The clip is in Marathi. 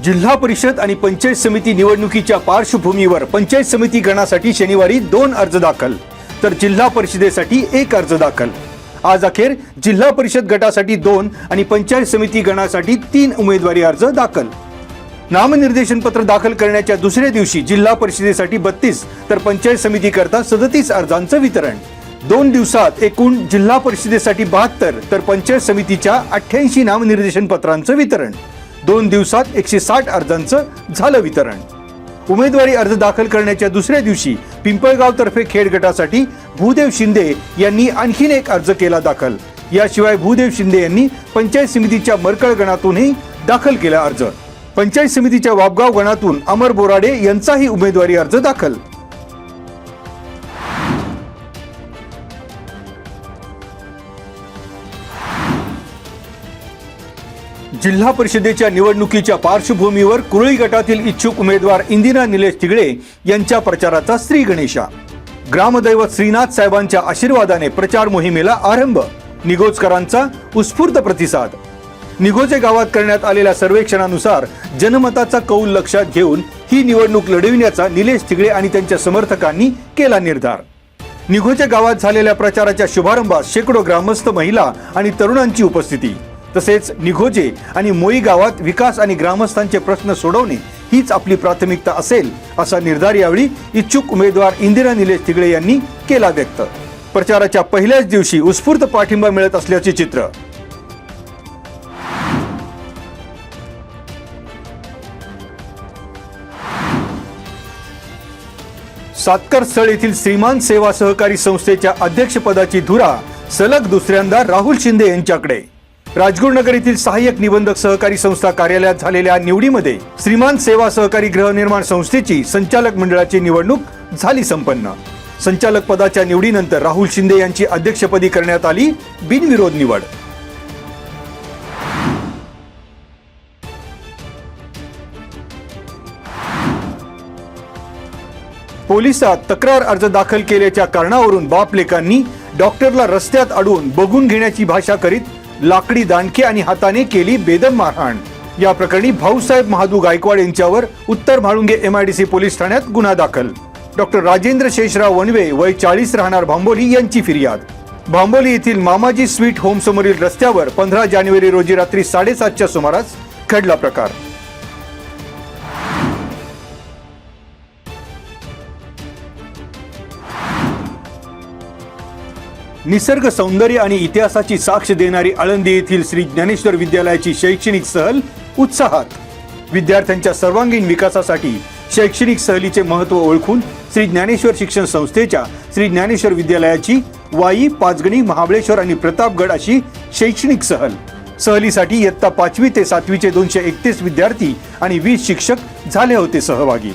जिल्हा परिषद आणि पंचायत समिती निवडणुकीच्या पार्श्वभूमीवर पंचायत समिती गणासाठी शनिवारी 2 अर्ज दाखल, तर जिल्हा परिषदेसाठी 1 अर्ज दाखल। आज अखेर जिल्हा परिषद गटासाठी 2 आणि पंचायत समिती गणासाठी 3 उमेदवारी अर्ज दाखल। नामनिर्देशन पत्र दाखल करण्याच्या दुसऱ्या दिवशी जिल्हा परिषदेसाठी 32 तर पंचायत समिती करता 37 अर्जांचं वितरण। 2 दिवसात एकूण जिल्हा परिषदेसाठी 72 तर पंचायत समितीच्या 88 नामनिर्देशन पत्रांचं वितरण। 2 दिवसात 160 अर्जांचं झालं वितरण। उमेदवारी अर्ज दाखल करण्याच्या दुसऱ्या दिवशी पिंपळगाव तर्फे खेड गटासाठी भूदेव शिंदे यांनी आणखीन 1 अर्ज केला दाखल। याशिवाय भूदेव शिंदे यांनी पंचायत समितीच्या मरकळ गणातूनही दाखल केला अर्ज। पंचायत समितीच्या वापगाव गणातून अमर बोराडे यांचाही उमेदवारी अर्ज दाखल। जिल्हा परिषदेच्या निवडणुकीच्या पार्श्वभूमीवर कुरळी गटातील इच्छुक उमेदवार इंदिरा निलेश तिगडे यांच्या प्रचाराचा श्री गणेशा। ग्रामदैवत श्रीनाथ साहेबांच्या आशीर्वादाने प्रचार मोहिमेला आरंभ। निगोजकरांचा उत्स्फूर्त प्रतिसाद। निगोजे गावात करण्यात आलेल्या सर्वेक्षणानुसार जनमताचा कौल लक्षात घेऊन ही निवडणूक लढविण्याचा निलेश तिगडे आणि त्यांच्या समर्थकांनी केला निर्धार। निगोजे गावात झालेल्या प्रचाराच्या शुभारंभास शेकडो ग्रामस्थ, महिला आणि तरुणांची उपस्थिती। तसेच निघोजे आणि मोई गावात विकास आणि ग्रामस्थांचे प्रश्न सोडवणे हीच आपली प्राथमिकता असेल असा निर्धार यावेळी इच्छुक उमेदवार इंदिरा निलेश तिगडे यांनी केला व्यक्त। प्रचाराच्या पहिल्याच दिवशी उत्स्फूर्त पाठिंबा मिळत असल्याचे चित्र। सातकरस्थळ येथील श्रीमान सेवा सहकारी संस्थेच्या अध्यक्षपदाची धुरा सलग दुसऱ्यांदा राहुल शिंदे यांच्याकडे। राजगुरुनगर येथील सहाय्यक निबंधक सहकारी संस्था कार्यालयात झालेल्या निवडीमध्ये श्रीमान सेवा सहकारी गृहनिर्माण संस्थेची संचालक मंडळाची निवडणूक झाली संपन्न। संचालक पदाच्या निवडीनंतर राहुल शिंदे यांची अध्यक्षपदी करण्यात आली बिनविरोध निवड। पोलिसात तक्रार अर्ज दाखल केल्याच्या कारणावरून बाप लेकांनी डॉक्टरला रस्त्यात अडवून बघून घेण्याची भाषा करीत लाकडी दांडके आणि हाताने केली बेदम मारहाण। या प्रकरणी भाऊसाहेब महादू गायकवाड यांच्यावर उत्तर म्हाळुंगे MIDC पोलीस ठाण्यात गुन्हा दाखल। डॉक्टर राजेंद्र शेषराव वनवे वय 40 राहणार भांबोली यांची फिर्याद। भांबोली येथील मामाजी स्वीट होम समोरील रस्त्यावर 15 जानेवारी रोजी रात्री 7:30च्या सुमारास घडला प्रकार। निसर्ग सौंदर्य आणि इतिहासाची साक्ष देणारी आळंदी येथील श्री ज्ञानेश्वर विद्यालयाची शैक्षणिक सहल उत्साहात। विद्यार्थ्यांच्या सर्वांगीण विकासासाठी शैक्षणिक सहलीचे महत्त्व ओळखून श्री ज्ञानेश्वर शिक्षण संस्थेच्या श्री ज्ञानेश्वर विद्यालयाची वाई, पाचगणी, महाबळेश्वर आणि प्रतापगड अशी शैक्षणिक सहल। सहलीसाठी इयत्ता 5वी ते 7वीचे 231 विद्यार्थी आणि 20 शिक्षक झाले होते सहभागी।